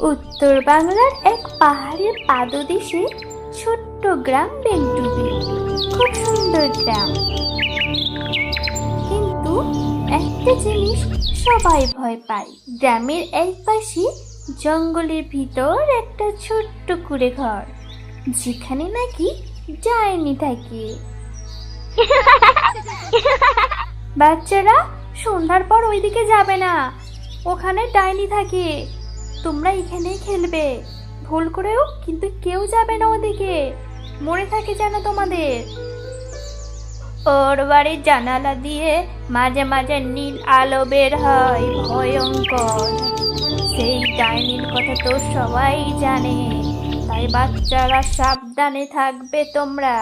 উত্তর বাংলার এক পাহাড়ের পাদদেশে ছোট্ট গ্রাম বেলডুবি। খুব সুন্দর গ্রাম, কিন্তু একটা জিনিস সবাই ভয় পায়। গ্রামের এক পাশে জঙ্গলের ভিতর একটা ছোট্ট কুঁড়ে ঘর, যেখানে নাকি ডাইনি থাকে। বাচ্চারা, সন্ধ্যার পর ওইদিকে যাবে না, ওখানে ডাইনি থাকে। তোমরা এখানেই খেলবে, ভুল করেও কিন্তু কেউ যাবে না ওদিকে, মনে থাকে যেন তোমাদের। ওর বাড়ির জানালা দিয়ে মাঝে মাঝে নীল আলো বের হয়, ভয়ঙ্কর। সেই ডাইনির কথা তো সবাই জানে, তাই বাচ্চারা সাবধানে থাকবে তোমরা।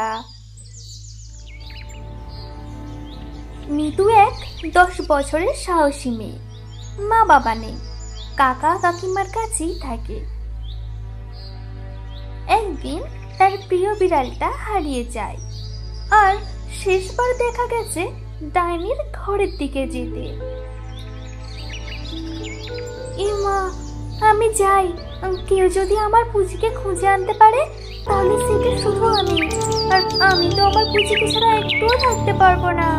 মিতু এক 10 বছরের সাহসী মেয়ে। মা বাবা নেই, কাকা কাকিমার কাছেই থাকে। একদিন তার প্রিয় বিড়ালটা হারিয়ে যায়, আর শেষবার দেখা গেছে ডাইনির ঘরের দিকে যেতে। মা, আমি যাই, কেউ যদি আমার পুচিকে খুঁজে আনতে পারে তাহলে সেটা শুধু আমি, আর আমি তো আমার পুচিকে ছাড়া একটুও থাকতে পারবো না।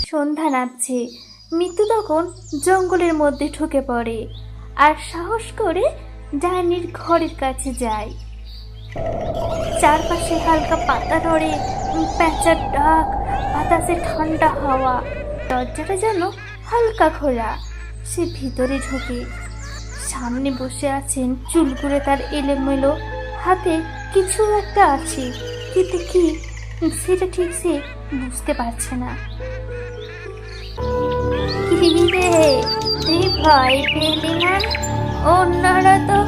সন্ধ্যা নামছে, মিতু তখন জঙ্গলের মধ্যে ঢুকে পড়ে আর সাহস করে ডাইনির ঘরের কাছে যায়। চারপাশে হালকা পাতা নড়ে, প্যাঁচার ডাক, বাতাসে ঠান্ডা হাওয়া। দরজাটা যেন হালকা খোলা। সে ভিতরে ঢোকে। সামনে বসে আছেন চুলগুলো তার এলোমেলো, হাতে কিছু একটা আছে, কিন্তু কি সেটা ঠিক সে বুঝতে পারছে না। কি রে, তুই ভয় পেলি না? অন্যরা তো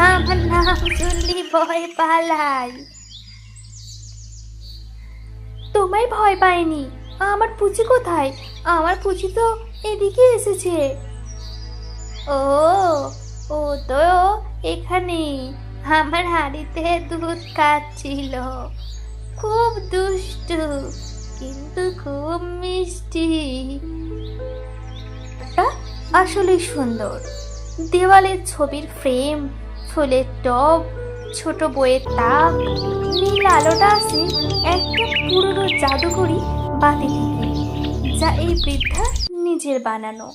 আমার নাম শুনলি ভয় পালাই। তোমায় ভয় পাইনি। আমার পুচি কোথায়? আমার পুচি তো এদিকে এসেছে। ও ও তো এখানে আমার হাঁড়িতে দুধ খাচ্ছিল। খুব দুষ্টু, কিন্তু খুব মিষ্টি। আসলে সুন্দর। দেওয়ালের ছবির ফ্রেম, ফুলের টব, ছোট বইয়ের তাক, নীল আলোটা আসে একটা পুরনো জাদুকরি বাতি থেকে, যা এই বৃদ্ধা নিজের বানানো।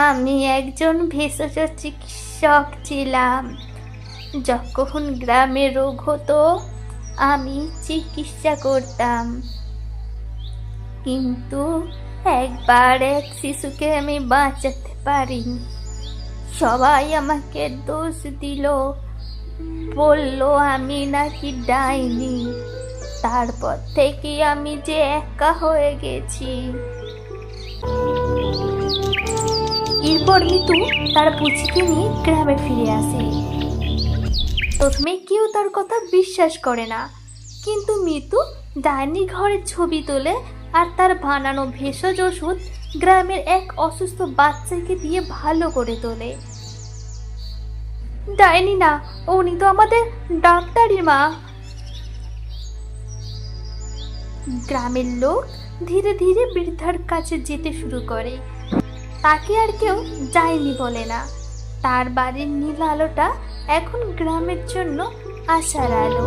আমি একজন ভেষজ চিকিৎসক ছিলাম। যখন গ্রামে রোগ হতো আমি চিকিৎসা করতাম, কিন্তু একবার এক শিশুকে আমি বাঁচাতে পারিনি। সবাই আমাকে দোষ দিল, বলল আমি নাকি ডাইনি। তারপর থেকে আমি যে একা হয়ে গেছি। এরপর মিতু তার পুচিকে নিয়ে গ্রামে ফিরে আসে। প্রথমে কেউ তার কথা বিশ্বাস করে না, কিন্তু মিতু ডাইনি ঘরের ছবি তোলে আর তার বানানো ভেষজ ওষুধ গ্রামের এক অসুস্থ বাচ্চাকে দিয়ে ভালো করে তোলে। ডাইনি না, উনি তো আমাদের ডাক্তারি মা। গ্রামের লোক ধীরে ধীরে বৃদ্ধার কাছে যেতে শুরু করে। তাকে আর কেউ ডাইনি বলে না। তার বাড়ির নীল আলোটা এখন গ্রামের জন্য আশার আলো।